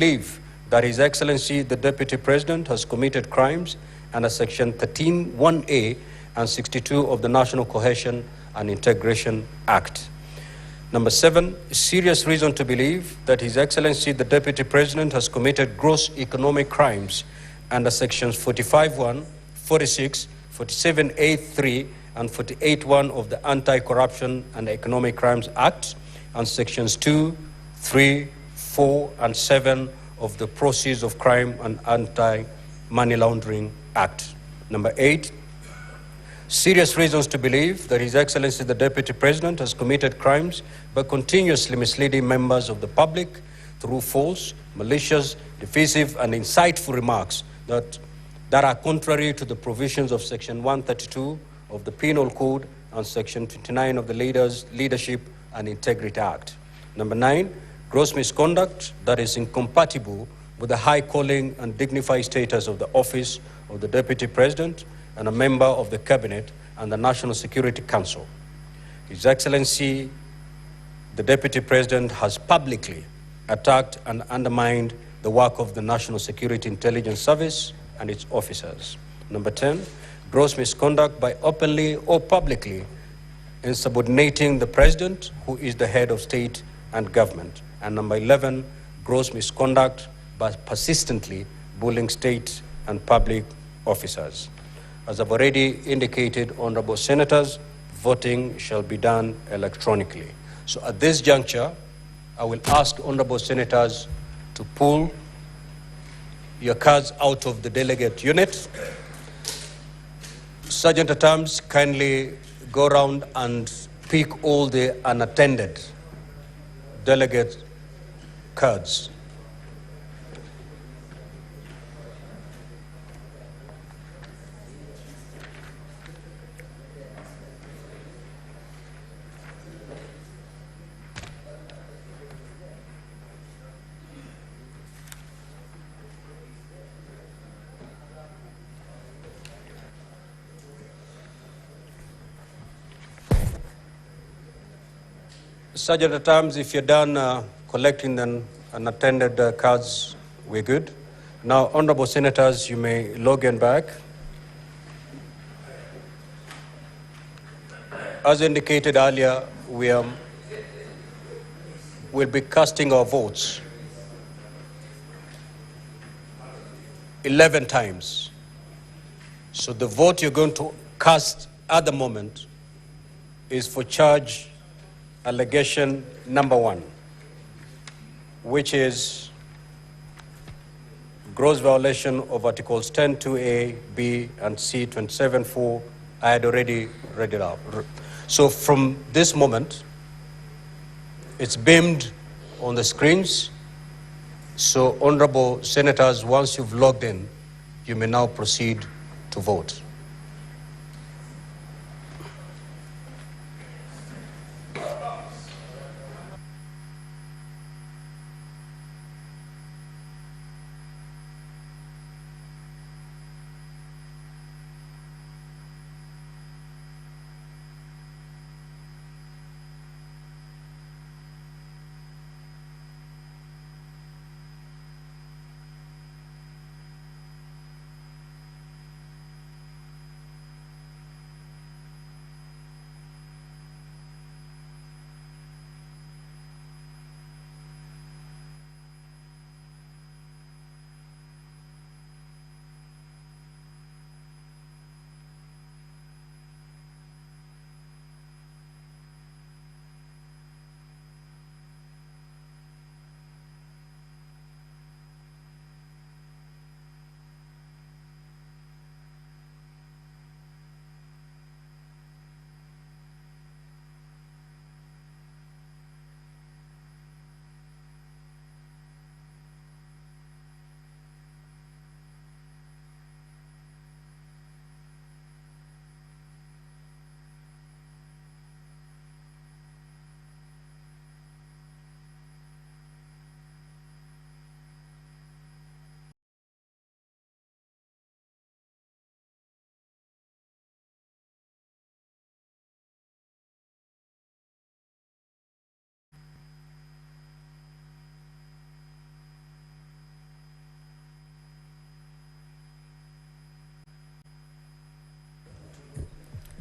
believe that His Excellency the Deputy President has committed crimes under Section 13(1)(a) and 62 of the National Cohesion and Integration Act. Number 7, serious reason to believe that His Excellency the Deputy President has committed gross economic crimes under Sections 45(1), 46, 47(a)(3), and 48(1) of the Anti-Corruption and Economic Crimes Act, and Sections 2, 3, 4, and 7 of the Proceeds of Crime and Anti-Money Laundering Act. Number 8, serious reasons to believe that His Excellency the Deputy President has committed crimes by continuously misleading members of the public through false, malicious, divisive, and insightful remarks that are contrary to the provisions of Section 132 of the Penal Code and Section 29 of the Leadership and Integrity Act. Number 9, gross misconduct that is incompatible with the high calling and dignified status of the office of the Deputy President and a member of the Cabinet and the National Security Council. His Excellency, the Deputy President has publicly attacked and undermined the work of the National Security Intelligence Service and its officers. Number 10, gross misconduct by openly or publicly insubordinating the President, who is the head of state and government. And number 11, gross misconduct by persistently bullying state and public officers. As I've already indicated, honorable senators, voting shall be done electronically. So at this juncture, I will ask honorable senators to pull your cards out of the delegate unit. Sergeant at Arms, kindly go around and pick all the unattended delegate cards. Sergeant at Arms, if you're done collecting the unattended cards, we're good. Now, honorable senators, you may log in back. As indicated earlier, we'll be casting our votes 11 times. So the vote you're going to cast at the moment is for charge allegation number 1, which is gross violation of Articles 10(2)(a), B, and C, 27(4). I had already read it out. So from this moment, it's beamed on the screens. So honorable senators, once you've logged in, you may now proceed to vote.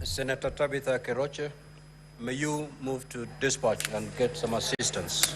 Senator Tabitha Keroche, may you move to dispatch and get some assistance.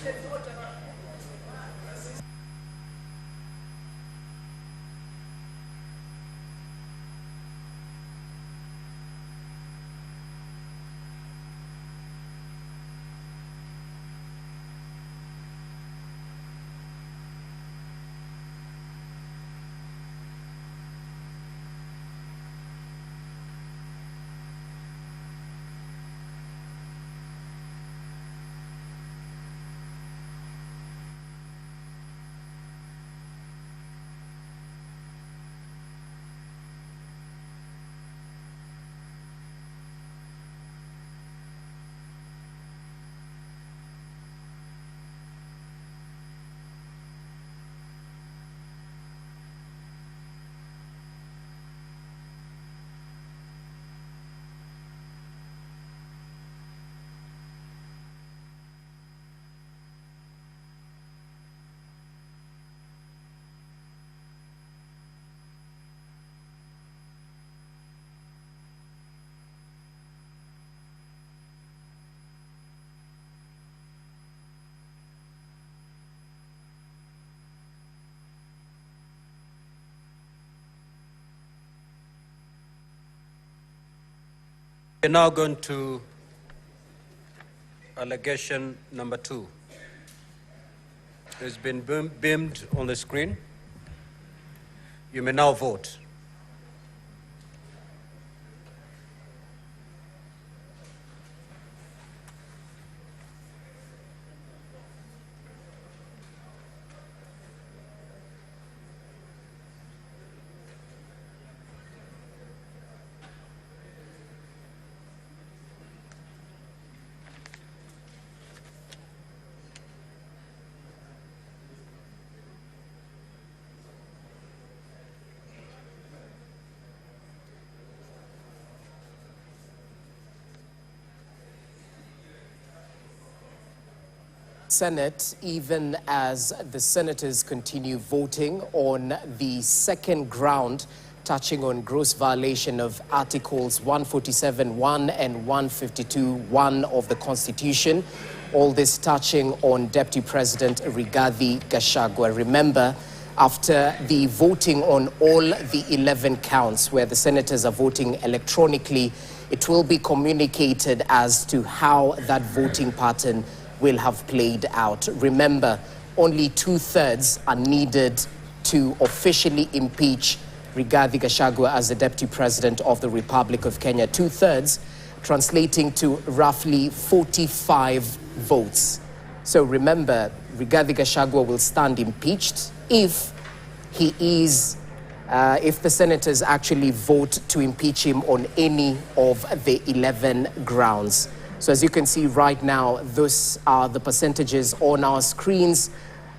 We're now going to allegation number 2. It's been beamed on the screen. You may now vote. Senate, even as the senators continue voting on the second ground touching on gross violation of Articles 147(1) and 152(1) of the Constitution, all this touching on Deputy President Rigathi Gachagua. Remember, after the voting on all the 11 counts where the senators are voting electronically, it will be communicated as to how that voting pattern will have played out. Remember, only 2/3 are needed to officially impeach Rigathi Gachagua as the Deputy President of the Republic of Kenya. 2/3 translating to roughly 45 votes. So remember, Rigathi Gachagua will stand impeached if the senators actually vote to impeach him on any of the 11 grounds. So as you can see right now, those are the percentages on our screens.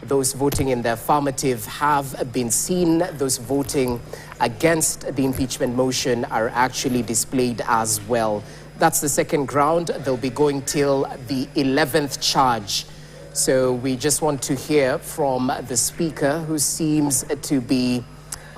Those voting in the affirmative have been seen. Those voting against the impeachment motion are actually displayed as well. That's the second ground. They'll be going till the 11th charge. So we just want to hear from the Speaker, who seems to be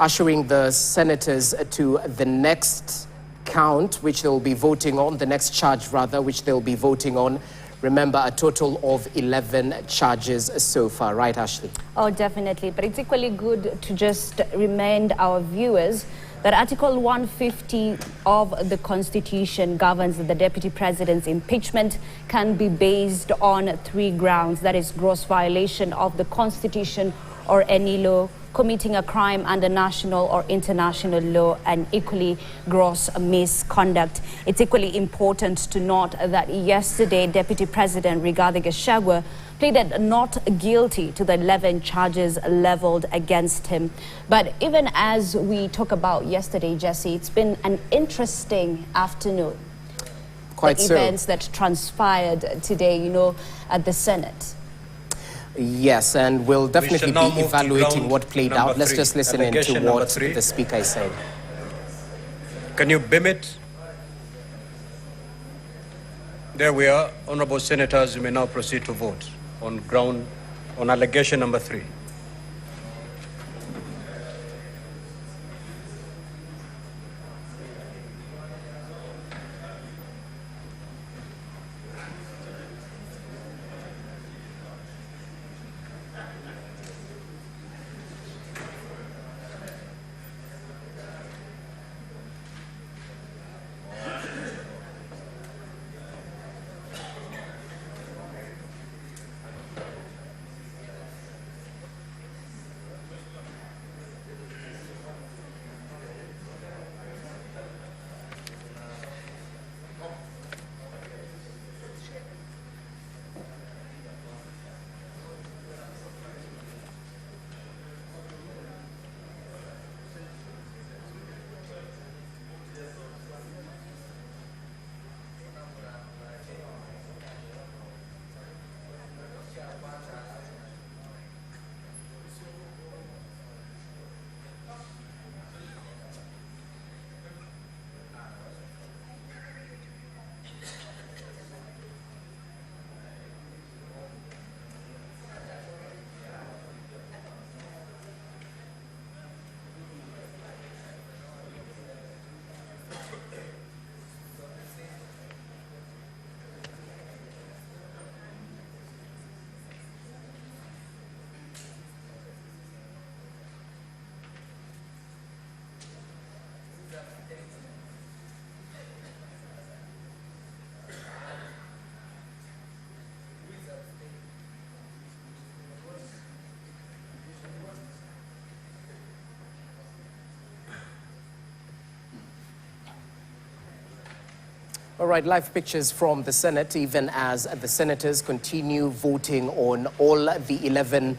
ushering the senators to the next count, which they'll be voting on, the next charge rather, which they'll be voting on. Remember, a total of 11 charges so far. Right, Ashley? Oh, definitely. But it's equally good to just remind our viewers that Article 150 of the Constitution governs that the Deputy President's impeachment can be based on 3 grounds. That is gross violation of the Constitution or any law, committing a crime under national or international law, and equally gross misconduct. It's equally important to note that yesterday Deputy President Rigathi Gachagua pleaded not guilty to the 11 charges leveled against him. But even as we talk about yesterday, Jesse, it's been an interesting afternoon. Quite so. Events that transpired today, at the Senate. Yes, and we'll definitely be evaluating what played out. Let's just listen in to what the Speaker is saying. Can you beam it? There we are. Honorable Senators, you may now proceed to vote on allegation number 3. All right, live pictures from the Senate, even as the senators continue voting on all the 11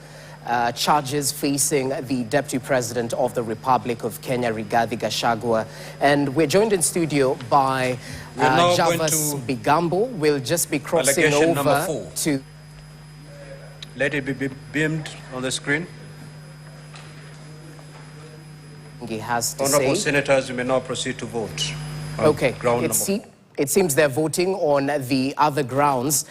charges facing the Deputy President of the Republic of Kenya, Rigathi Gachagua. And we're joined in studio by Javas Bigambo. We'll just be crossing over to... Let it be beamed on the screen. He has to Honorable say. Senators, you may now proceed to vote. Okay, it seems they're voting on the other grounds.